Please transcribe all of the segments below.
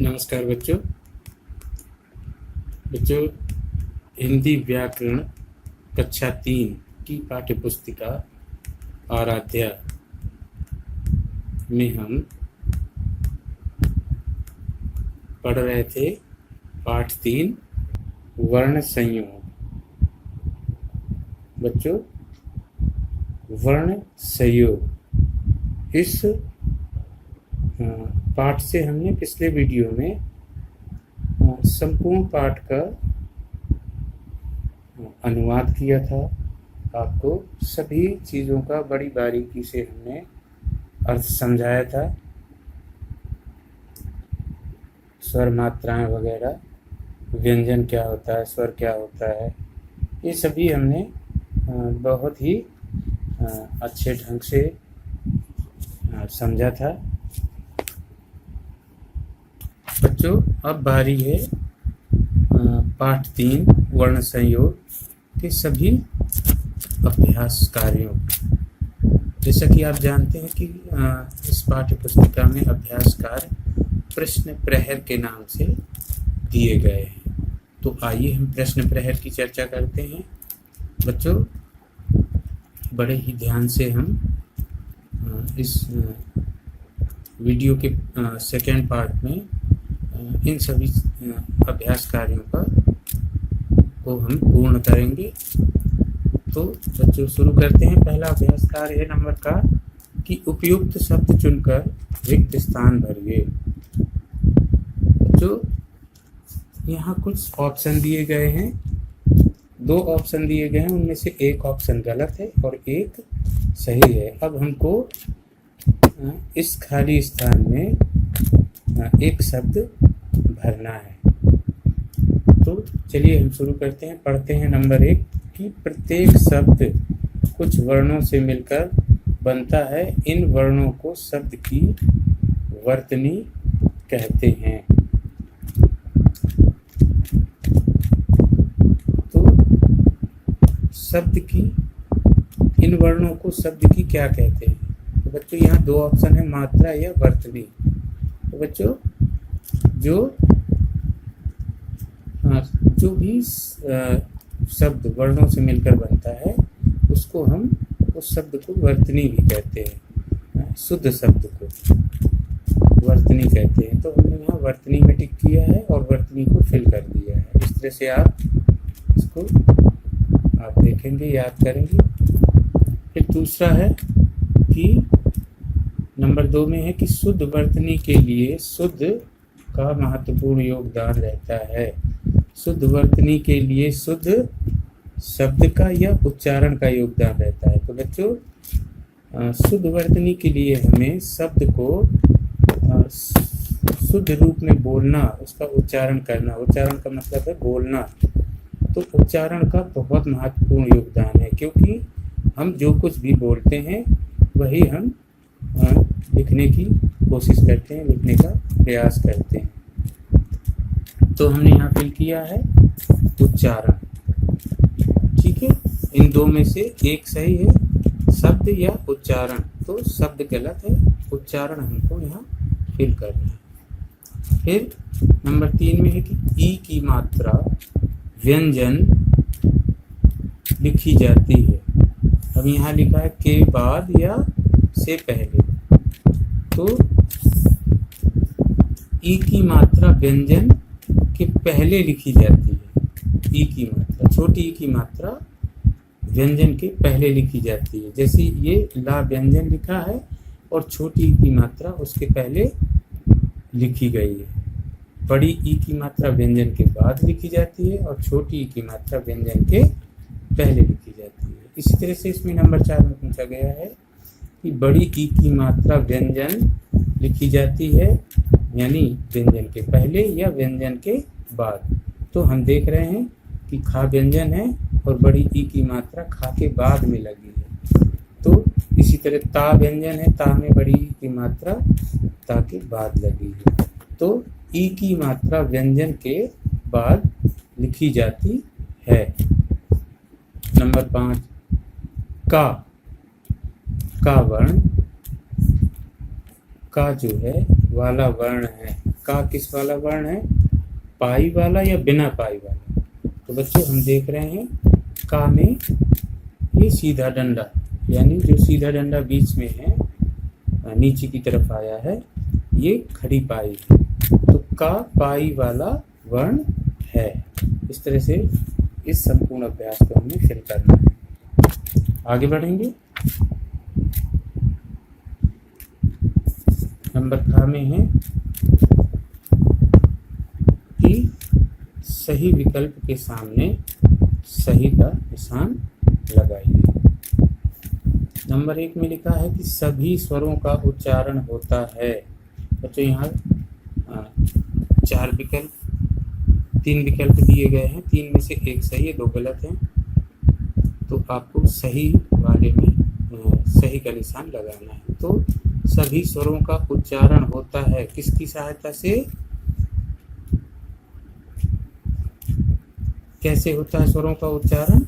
नमस्कार बच्चों। हिंदी व्याकरण कक्षा 3 की पाठ्य पुस्तिका आराध्या में हम पढ़ रहे थे पाठ 3 वर्ण संयोग। बच्चों, वर्ण संयोग इस पाठ से हमने पिछले वीडियो में संपूर्ण पाठ का अनुवाद किया था। आपको सभी चीज़ों का बड़ी बारीकी से हमने अर्थ समझाया था, स्वर मात्राएं वगैरह, व्यंजन क्या होता है, स्वर क्या होता है, ये सभी हमने बहुत ही अच्छे ढंग से समझा था। बच्चों, अब बारी है पाठ 3 वर्ण संयोग के सभी अभ्यास कार्यों। जैसा कि आप जानते हैं कि इस पाठ्य पुस्तिका में अभ्यास कार्य प्रश्न प्रहर के नाम से दिए गए हैं। तो आइए हम प्रश्न प्रहर की चर्चा करते हैं। बच्चों, बड़े ही ध्यान से हम इस वीडियो के सेकेंड पार्ट में इन सभी अभ्यास कार्यों को हम पूर्ण करेंगे। तो बच्चों, शुरू करते हैं। पहला अभ्यास कार्य है नंबर का कि उपयुक्त शब्द चुनकर रिक्त स्थान भरिए। जो यहाँ कुछ ऑप्शन दिए गए हैं, 2 ऑप्शन दिए गए हैं, उनमें से एक ऑप्शन गलत है और एक सही है। अब हमको इस खाली स्थान में एक शब्द भरना है। तो चलिए हम शुरू करते हैं। पढ़ते हैं नंबर 1 कि प्रत्येक शब्द कुछ वर्णों से मिलकर बनता है। इन वर्णों को शब्द की वर्तनी कहते हैं। तो शब्द की इन वर्णों को शब्द की क्या कहते हैं? तो बच्चों, यहाँ 2 ऑप्शन है, मात्रा या वर्तनी। तो बच्चों, जो भी शब्द वर्णों से मिलकर बनता है उसको हम उस शब्द को वर्तनी भी कहते हैं। शुद्ध शब्द को वर्तनी कहते हैं। तो हमने यहाँ वर्तनी में टिक किया है और वर्तनी को फिल कर दिया है। इस तरह से आप इसको देखेंगे, याद करेंगे। फिर दूसरा है कि नंबर 2 में है कि शुद्ध वर्तनी के लिए शुद्ध का महत्वपूर्ण योगदान रहता है। शुद्ध वर्तनी के लिए शुद्ध शब्द का या उच्चारण का योगदान रहता है। तो बच्चों, शुद्ध वर्तनी के लिए हमें शब्द को शुद्ध रूप में बोलना, उसका उच्चारण करना। उच्चारण का मतलब है बोलना। तो उच्चारण का बहुत महत्वपूर्ण योगदान है, क्योंकि हम जो कुछ भी बोलते हैं वही हम लिखने की कोशिश करते हैं, लिखने का प्रयास करते हैं। तो हमने यहाँ फिल किया है उच्चारण। ठीक है, इन 2 में से एक सही है, शब्द या उच्चारण। तो शब्द गलत है, उच्चारण हमको यहाँ फिल करना है। फिर नंबर 3 में है कि ई की मात्रा व्यंजन लिखी जाती है। अब यहाँ लिखा है के बाद या से पहले। तो ई की मात्रा व्यंजन के पहले लिखी जाती है। ई की मात्रा, छोटी ई की मात्रा व्यंजन के पहले लिखी जाती है। जैसे ये ला व्यंजन लिखा है और छोटी ई की मात्रा उसके पहले लिखी गई है। बड़ी ई की मात्रा व्यंजन के बाद लिखी जाती है और छोटी ई की मात्रा व्यंजन के पहले लिखी जाती है। इसी तरह से इसमें नंबर 4 में पूछा गया है कि बड़ी ई की मात्रा व्यंजन लिखी जाती है, यानी व्यंजन के पहले या व्यंजन के बाद। तो हम देख रहे हैं कि खा व्यंजन है और बड़ी ई की मात्रा खा के बाद में लगी है। तो इसी तरह ता व्यंजन है, ता में बड़ी ई की मात्रा ता के बाद लगी है। तो ई की मात्रा व्यंजन के बाद लिखी जाती है। नंबर 5 का वर्ण, का जो है वाला वर्ण है। का किस वाला वर्ण है, पाई वाला या बिना पाई वाला। तो बच्चों हम देख रहे हैं का में ये सीधा डंडा, यानी जो सीधा डंडा बीच में है नीचे की तरफ आया है, ये खड़ी पाई है, तो का पाई वाला वर्ण है। इस तरह से इस संपूर्ण अभ्यास को हमें फिल करना है। आगे बढ़ेंगे। नंबर खा में है कि सही विकल्प के सामने सही का निशान लगाइए। नंबर 1 में लिखा है कि सभी स्वरों का उच्चारण होता है। बच्चों यहाँ 3 विकल्प दिए गए हैं, 3 में से 1 सही है, 2 गलत हैं। तो आपको सही वाले में सही का निशान लगाना है। तो सभी स्वरों का उच्चारण होता है किसकी सहायता से, कैसे होता है स्वरों का उच्चारण,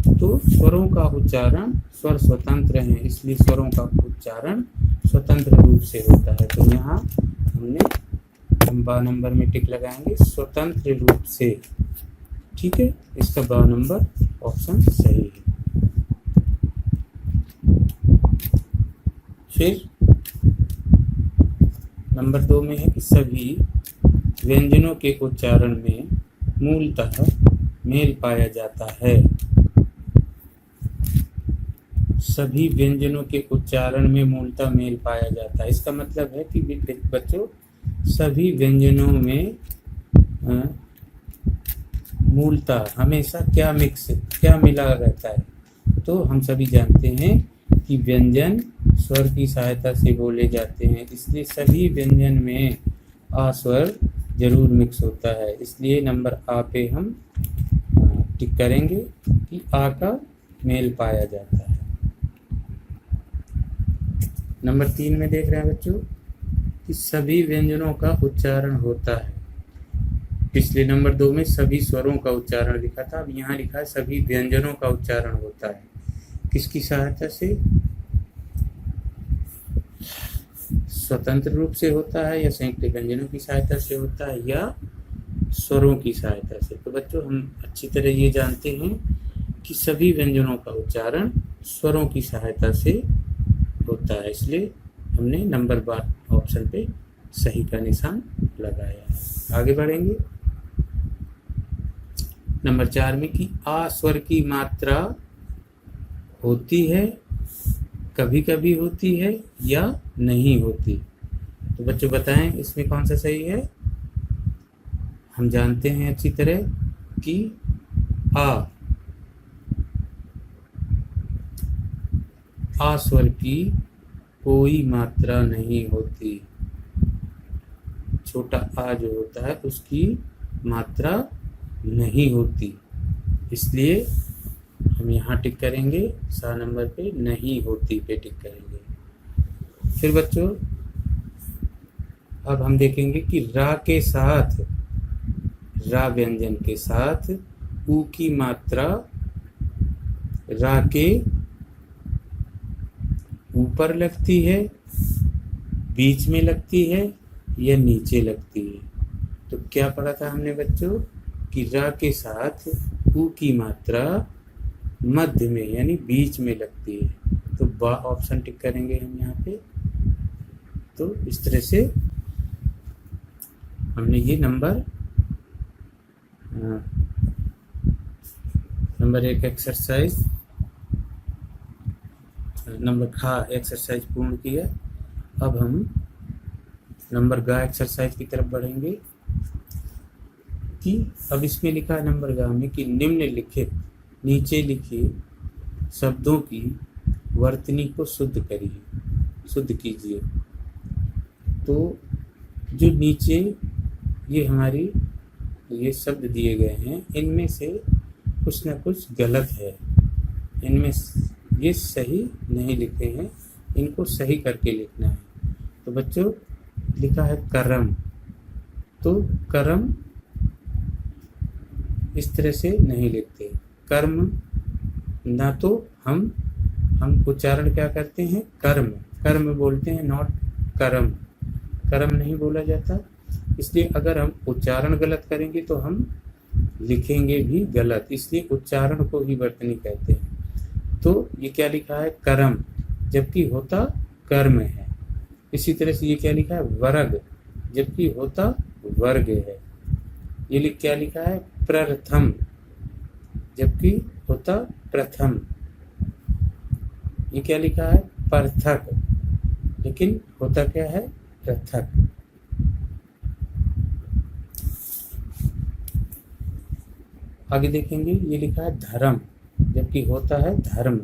तो स्वरों का उच्चारण स्वर स्वतंत्र हैं, इसलिए स्वरों का उच्चारण स्वतंत्र रूप से होता है। तो यहाँ हमने 12 नंबर में टिक लगाएंगे, स्वतंत्र रूप से। ठीक है, इसका 12 नंबर ऑप्शन सही है। फिर नंबर 2 में है कि सभी व्यंजनों के उच्चारण में मूलतः मेल पाया जाता है। सभी व्यंजनों के उच्चारण में मूलतः मेल पाया जाता है, इसका मतलब है कि बच्चों सभी व्यंजनों में मूलतः हमेशा क्या मिला रहता है। तो हम सभी जानते हैं कि व्यंजन स्वर की सहायता से बोले जाते हैं, इसलिए सभी व्यंजन में आ स्वर जरूर मिक्स होता है। इसलिए नंबर आ पे हम टिक करेंगे कि आ का मेल पाया जाता है। नंबर 3 में देख रहे हैं बच्चों कि सभी व्यंजनों का उच्चारण होता है। पिछले नंबर 2 में सभी स्वरों का उच्चारण लिखा था, अब यहाँ लिखा है सभी व्यंजनों का उच्चारण होता है। किसकी सहायता से, स्वतंत्र रूप से होता है या संयुक्त व्यंजनों की सहायता से होता है या स्वरों की सहायता से। तो बच्चों हम अच्छी तरह ये जानते हैं कि सभी व्यंजनों का उच्चारण स्वरों की सहायता से होता है, इसलिए हमने नंबर 12 ऑप्शन पे सही का निशान लगाया है। आगे बढ़ेंगे। नंबर 4 में कि आ स्वर की मात्रा होती है, कभी कभी होती है या नहीं होती। तो बच्चों बताएं इसमें कौन सा सही है। हम जानते हैं अच्छी तरह कि आ स्वर की कोई मात्रा नहीं होती, छोटा आ जो होता है उसकी मात्रा नहीं होती, इसलिए हम यहाँ टिक करेंगे, 7 नंबर पे नहीं होती पे टिक करेंगे। फिर बच्चों अब हम देखेंगे कि रा के साथ, रा व्यंजन के साथ ऊ की मात्रा रा के ऊपर लगती है, बीच में लगती है या नीचे लगती है। तो क्या पढ़ा था हमने बच्चों कि रा के साथ ऊ की मात्रा मध्य में यानी बीच में लगती है, तो बा ऑप्शन टिक करेंगे हम यहाँ पे। तो इस तरह से हमने ये नंबर 1 एक्सरसाइज एक्सरसाइज पूर्ण किया। अब हम नंबर गा एक्सरसाइज की तरफ बढ़ेंगे कि अब इसमें लिखा है नंबर गा में कि निम्नलिखित नीचे लिखे शब्दों की वर्तनी को शुद्ध कीजिए। तो जो नीचे ये शब्द दिए गए हैं, इनमें से कुछ ना कुछ गलत है, इनमें ये सही नहीं लिखे हैं, इनको सही करके लिखना है। तो बच्चों लिखा है करम, तो करम इस तरह से नहीं लिखते, कर्म ना, तो हम उच्चारण क्या करते हैं, कर्म बोलते हैं, नॉट करम, करम नहीं बोला जाता। इसलिए अगर हम उच्चारण गलत करेंगे तो हम लिखेंगे भी गलत, इसलिए उच्चारण को ही वर्तनी कहते हैं। तो ये क्या लिखा है, कर्म, जबकि होता कर्म है। इसी तरह से ये क्या लिखा है, वर्ग, जबकि होता वर्ग है। ये क्या लिखा है, प्रथम, जबकि होता प्रथम। ये क्या लिखा है, पृथक, लेकिन होता क्या है, पृथक। आगे देखेंगे, ये लिखा है धर्म, जबकि होता है धर्म।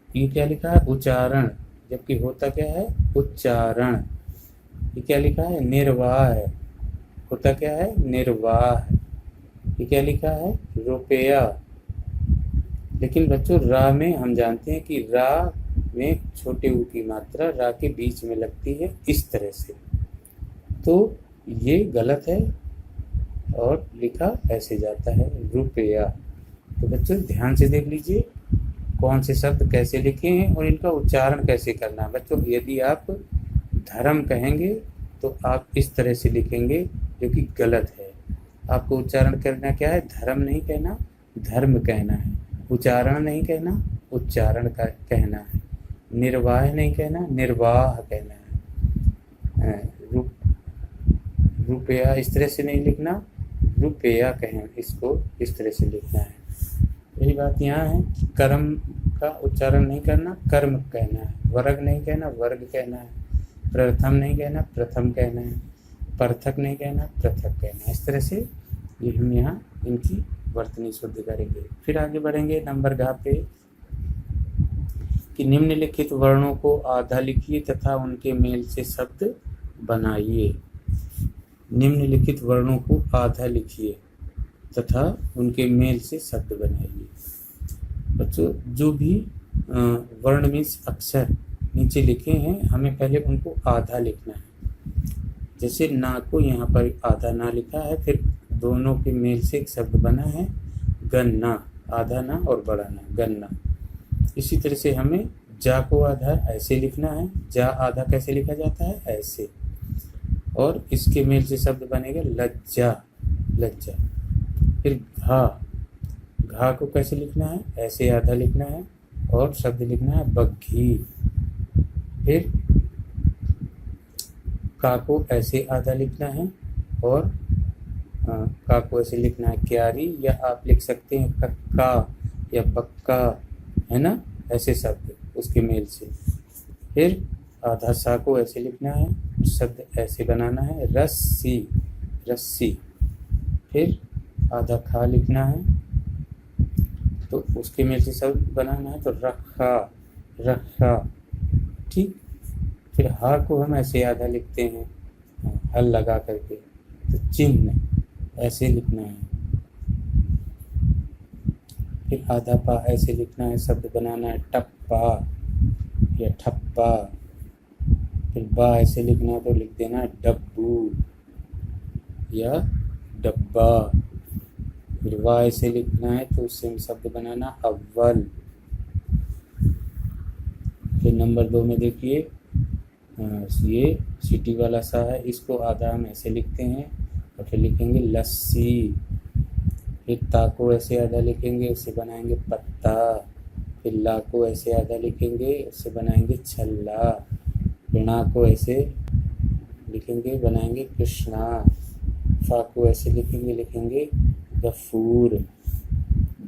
ये क्या लिखा है, उच्चारण, जबकि होता क्या है, उच्चारण। ये क्या लिखा है, निर्वाह है, होता क्या है, निर्वाह। ये क्या लिखा है, रुपया। लेकिन बच्चों रा में हम जानते हैं कि रा में छोटे ऊ की मात्रा रा के बीच में लगती है इस तरह से, तो ये गलत है और लिखा ऐसे जाता है, रुपया। तो बच्चों ध्यान से देख लीजिए कौन से शब्द कैसे लिखे हैं और इनका उच्चारण कैसे करना है। बच्चों यदि आप धर्म कहेंगे तो आप इस तरह से लिखेंगे, जो कि गलत है। आपको उच्चारण करना क्या है, धर्म नहीं कहना, धर्म कहना है। उच्चारण नहीं कहना, उच्चारण का कहना है। निर्वाह नहीं कहना, निर्वाह कहना है। रुपया इस तरह से नहीं लिखना, रुपया कहें, इसको इस तरह से लिखना है। यही बात यहाँ है, कर्म का उच्चारण नहीं करना, कर्म कहना है। वर्ग नहीं कहना, वर्ग कहना है। प्रथम नहीं कहना, प्रथम कहना है। पृथक नहीं कहना, पृथक कहना है। इस तरह से ये हम यहाँ इनकी वर्तनी शुद्ध करेंगे। फिर आगे बढ़ेंगे नंबर घ पे, कि निम्नलिखित वर्णों को आधा लिखिए तथा उनके मेल से शब्द बनाइए। निम्नलिखित वर्णों को आधा लिखिए तथा उनके मेल से शब्द बनाइए। बच्चों जो भी वर्ण मीन्स अक्षर नीचे लिखे हैं, हमें पहले उनको आधा लिखना है। जैसे ना को यहाँ पर आधा ना लिखा है, फिर दोनों के मेल से एक शब्द बना है गन्ना, आधा ना और बड़ा ना, गन्ना। इसी तरह से हमें जा को आधा ऐसे लिखना है, जा आधा कैसे लिखा जाता है, ऐसे। और इसके मेल से शब्द बनेगा लज्जा, लज्जा। फिर घा, घा को कैसे लिखना है, ऐसे आधा लिखना है और शब्द लिखना है बग्घी। फिर का को ऐसे आधा लिखना है और का को ऐसे लिखना है क्यारी, या आप लिख सकते हैं कक्का या बक्का, है ना, ऐसे शब्द उसके मेल से। फिर आधा सा को ऐसे लिखना है, शब्द ऐसे बनाना है रस्सी, रस्सी। फिर आधा खा लिखना है तो उसके मेल से शब्द बनाना है तो रखा, रखा, ठीक। फिर हा को हम ऐसे आधा लिखते हैं, हल लगा करके, तो चिन्ह ऐसे लिखना है। फिर आधा पा ऐसे लिखना है, शब्द बनाना है टप्पा या ठप्पा। फिर बा ऐसे लिखना है तो लिख देना है डब्बू या डब्बा। फिर वाह ऐसे लिखना है तो उससे शब्द बनाना अव्वल। फिर नंबर 2 में देखिए, ये सीटी वाला सा है, इसको आधा हम ऐसे लिखते हैं और फिर लिखेंगे लस्सी। फिर ता को ऐसे आधा लिखेंगे, उससे बनाएंगे पत्ता। फिर ला को ऐसे आधा लिखेंगे, उससे बनाएंगे छल्ला। फिर ना को ऐसे लिखेंगे, बनाएंगे कृष्णा। फा को ऐसे लिखेंगे, लिखेंगे गफूर।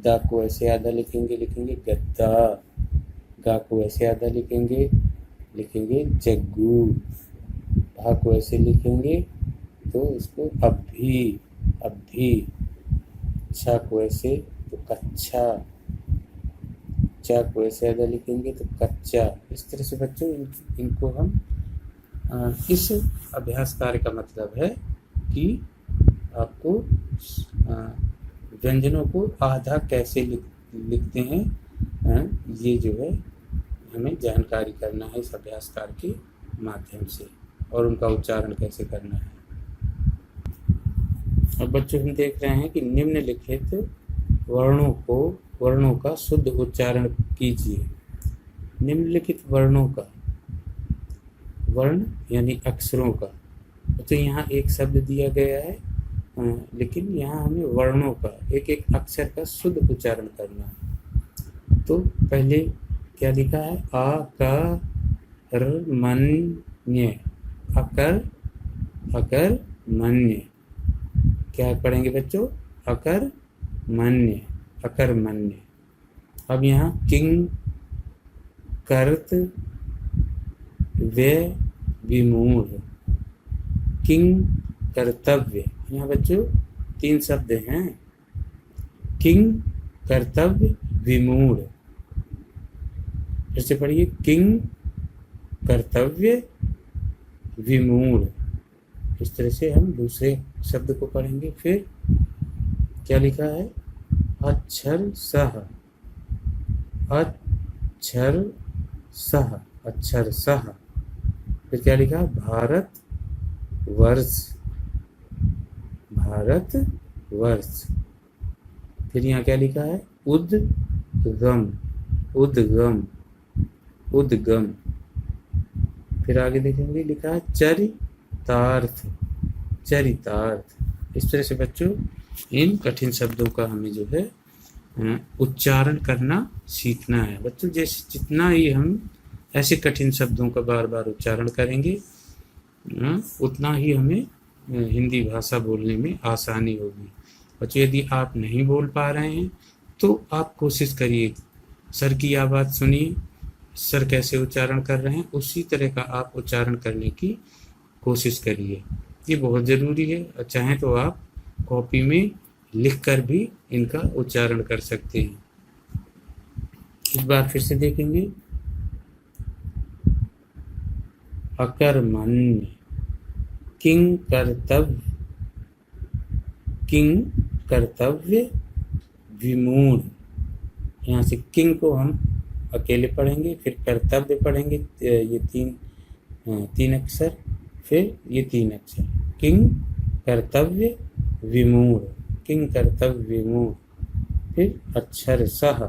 दा को ऐसे आधा लिखेंगे, लिखेंगे गद्दा। गा को ऐसे आधा लिखेंगे, लिखेंगे जग्गू। भा को ऐसे लिखेंगे तो इसको अभी, अभी। छा को ऐसे तो कच्छा। चा को ऐसे आधा लिखेंगे तो कच्चा। इस तरह से बच्चों इनको हम इस अभ्यास कार्य का मतलब है कि आपको व्यंजनों को आधा कैसे लिखते हैं, ये जो है हमें जानकारी करना है इस अभ्यास कार्य के माध्यम से, और उनका उच्चारण कैसे करना है। अब बच्चों हम देख रहे हैं कि निम्नलिखित वर्णों का शुद्ध उच्चारण कीजिए। निम्नलिखित वर्णों का, वर्ण यानी अक्षरों का, तो यहाँ एक शब्द दिया गया है, लेकिन यहाँ हमें वर्णों का एक एक अक्षर का शुद्ध उच्चारण करना है। तो पहले क्या लिखा है, अकर्मण्य, अकर्मण्य। क्या पढ़ेंगे बच्चों, अकर्मण्य, अकर्मण्य। अब यहाँ किंग कर्तव्य विमूढ़, किंग कर्तव्य। यहाँ बच्चों 3 शब्द हैं, किंग कर्तव्य विमूढ़। फिर से पढ़िए, किंग कर्तव्य विमूढ़। इस तरह से हम दूसरे शब्द को पढ़ेंगे। फिर क्या लिखा है, अक्षर सह, अक्षर सह, अक्षर सह। फिर क्या लिखा, भारत वर्ष, भारत वर्ष। फिर यहाँ क्या लिखा है, उद्गम, उद्गम, उद्गम। फिर आगे देखेंगे, लिखा है चरितार्थ, चरितार्थ। इस तरह से बच्चों इन कठिन शब्दों का हमें जो है उच्चारण करना सीखना है। बच्चों जैसे जितना ही हम ऐसे कठिन शब्दों का बार बार उच्चारण करेंगे, उतना ही हमें हिंदी भाषा बोलने में आसानी होगी। बच्चों यदि आप नहीं बोल पा रहे हैं तो आप कोशिश करिए, सर की आवाज़ सुनिए, सर कैसे उच्चारण कर रहे हैं उसी तरह का आप उच्चारण करने की कोशिश करिए। ये बहुत ज़रूरी है। चाहें तो आप कॉपी में लिखकर भी इनका उच्चारण कर सकते हैं। इस बार फिर से देखेंगे, अकर्मण्य, किंग कर्तव्य, किंग कर्तव्य विमूढ़। यहाँ से किंग को हम अकेले पढ़ेंगे, फिर कर्तव्य पढ़ेंगे, ये तीन अक्षर, फिर ये 3 अक्षर, किंग कर्तव्य विमूढ़, किंग कर्तव्य विमूढ़। फिर अक्षर सह,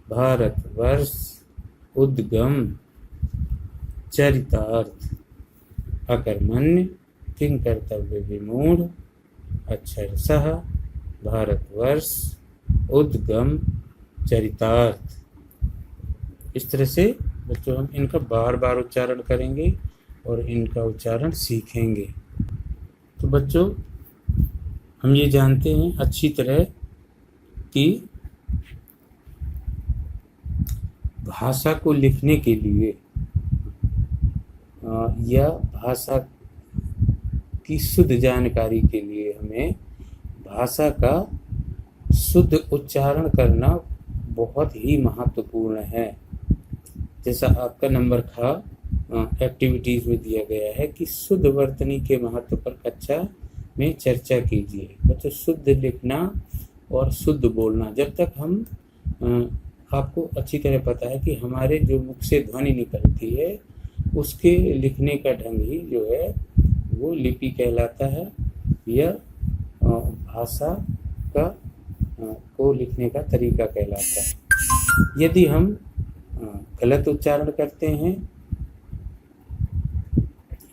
भारत वर्ष, उद्गम, चरितार्थ, अकर्मण्य, किंग कर्तव्य विमूढ़, अक्षर सह, भारत वर्ष, उद्गम, चरितार्थ। इस तरह से बच्चों हम इनका बार बार उच्चारण करेंगे और इनका उच्चारण सीखेंगे। तो बच्चों हम ये जानते हैं अच्छी तरह कि भाषा को लिखने के लिए या भाषा की शुद्ध जानकारी के लिए हमें भाषा का शुद्ध उच्चारण करना बहुत ही महत्वपूर्ण है। जैसा आपका नंबर था एक्टिविटीज़ में दिया गया है कि शुद्ध वर्तनी के महत्व पर कक्षा में चर्चा कीजिए। बच्चों शुद्ध लिखना और शुद्ध बोलना, जब तक हम आपको अच्छी तरह पता है कि हमारे जो मुख से ध्वनि निकलती है उसके लिखने का ढंग ही जो है वो लिपि कहलाता है या भाषा का को लिखने का तरीका कहलाता है। यदि हम गलत उच्चारण करते हैं,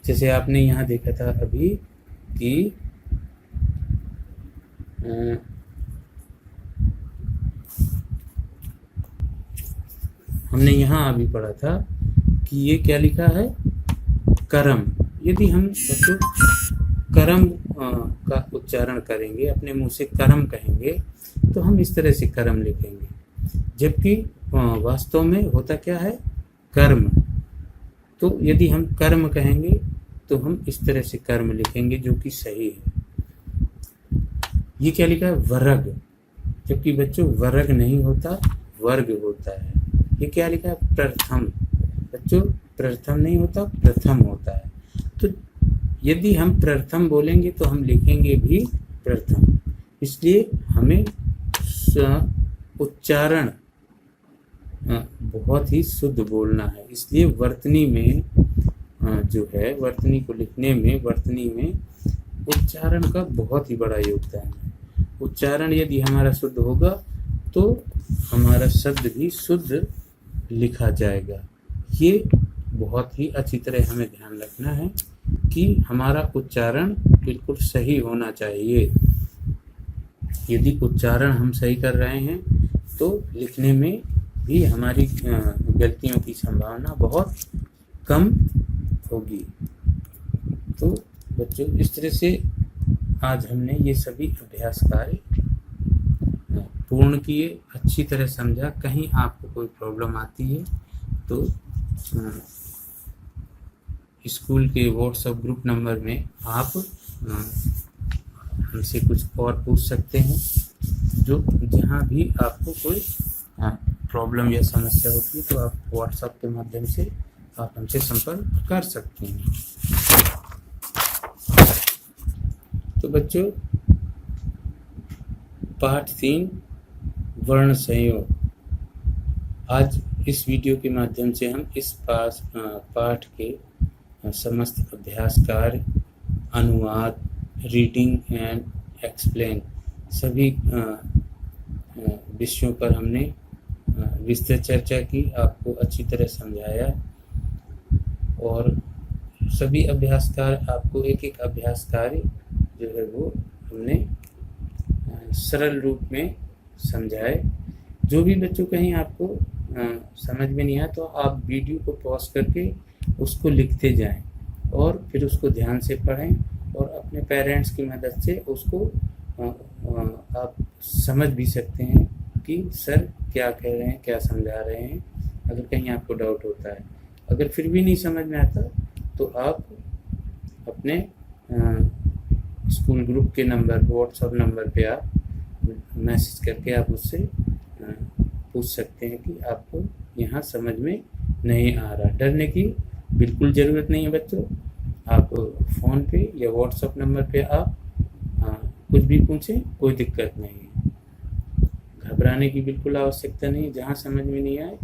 जैसे आपने यहाँ देखा था अभी कि हमने यहाँ अभी पढ़ा था कि ये क्या लिखा है, करम। यदि हम बच्चों करम का उच्चारण करेंगे, अपने मुंह से करम कहेंगे, तो हम इस तरह से करम लिखेंगे, जबकि वास्तव में होता क्या है, कर्म। तो यदि हम कर्म कहेंगे तो हम इस तरह से कर्म लिखेंगे, जो कि सही है। ये क्या लिखा है, वर्ग, जबकि बच्चों वर्ग नहीं होता, वर्ग होता है। ये क्या लिखा है, प्रथम। बच्चों प्रथम नहीं होता, प्रथम होता है। तो यदि हम प्रथम बोलेंगे तो हम लिखेंगे भी प्रथम। इसलिए हमें उच्चारण बहुत ही शुद्ध बोलना है। इसलिए वर्तनी में जो है, वर्तनी को लिखने में, वर्तनी में उच्चारण का बहुत ही बड़ा योगदान है। उच्चारण यदि हमारा शुद्ध होगा तो हमारा शब्द भी शुद्ध लिखा जाएगा। ये बहुत ही अच्छी तरह हमें ध्यान रखना है। कि हमारा उच्चारण बिल्कुल सही होना चाहिए। यदि उच्चारण हम सही कर रहे हैं तो लिखने में भी हमारी गलतियों की संभावना बहुत कम होगी। तो बच्चों, इस तरह से आज हमने ये सभी अभ्यास कार्य पूर्ण किए, अच्छी तरह समझा। कहीं आपको कोई प्रॉब्लम आती है तो स्कूल के व्हाट्सएप ग्रुप नंबर में आप हमसे कुछ और पूछ सकते हैं। जहाँ भी आपको कोई प्रॉब्लम या समस्या होती है तो आप व्हाट्सएप के माध्यम से आप हमसे संपर्क कर सकते हैं। तो बच्चों, पाठ 3 वर्ण संयोग, आज इस वीडियो के माध्यम से हम इस पाठ के समस्त अभ्यास कार्य, अनुवाद, रीडिंग एंड एक्सप्लेन सभी विषयों पर हमने विस्तृत चर्चा की, आपको अच्छी तरह समझाया और सभी अभ्यास कार्य आपको एक अभ्यास कार्य जो है वो हमने सरल रूप में समझाए। जो भी बच्चों कहीं आपको समझ में नहीं आया तो आप वीडियो को पॉज करके उसको लिखते जाएं और फिर उसको ध्यान से पढ़ें और अपने पेरेंट्स की मदद से उसको आप समझ भी सकते हैं कि सर क्या कह रहे हैं, क्या समझा रहे हैं। अगर कहीं आपको डाउट होता है, अगर फिर भी नहीं समझ में आता तो आप अपने स्कूल ग्रुप के नंबर, व्हाट्सएप नंबर पे आप मैसेज करके आप उससे पूछ सकते हैं कि आपको यहाँ समझ में नहीं आ रहा। डरने की बिल्कुल ज़रूरत नहीं है बच्चों। आप फ़ोन पे या व्हाट्सएप नंबर पे आप कुछ भी पूछें, कोई दिक्कत नहीं है। घबराने की बिल्कुल आवश्यकता नहीं। जहाँ समझ में नहीं आए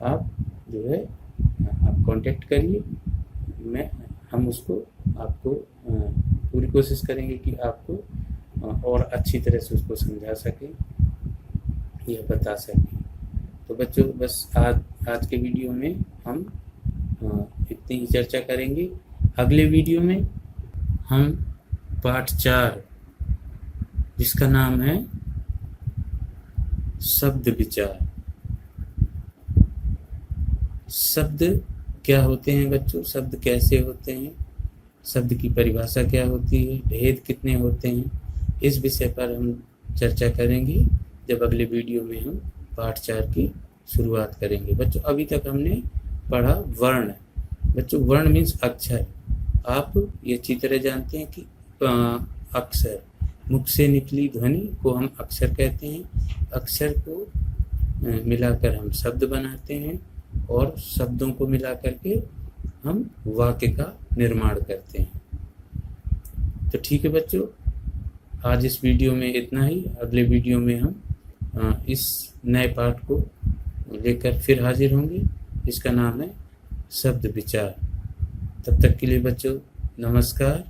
आप जो है आप कांटेक्ट करिए, हम उसको आपको पूरी कोशिश करेंगे कि आपको और अच्छी तरह से उसको समझा सकें या बता सकें। तो बच्चों, बस आज के वीडियो में हम इतनी ही चर्चा करेंगे। अगले वीडियो में हम पाठ 4 जिसका नाम है शब्द विचार। शब्द क्या होते हैं बच्चों, शब्द कैसे होते हैं, शब्द की परिभाषा क्या होती है, भेद कितने होते हैं, इस विषय पर हम चर्चा करेंगे जब अगले वीडियो में हम पाठ 4 की शुरुआत करेंगे। बच्चों, अभी तक हमने पढ़ा वर्ण। बच्चों, वर्ण मीन्स अक्षर। आप ये अच्छी तरह जानते हैं कि अक्षर, मुख से निकली ध्वनि को हम अक्षर कहते हैं। अक्षर को मिलाकर हम शब्द बनाते हैं और शब्दों को मिला करके हम वाक्य का निर्माण करते हैं। तो ठीक है बच्चों, आज इस वीडियो में इतना ही। अगले वीडियो में हम इस नए पाठ को लेकर फिर हाजिर होंगे। इसका नाम है शब्द विचार। तब तक के लिए बच्चों नमस्कार।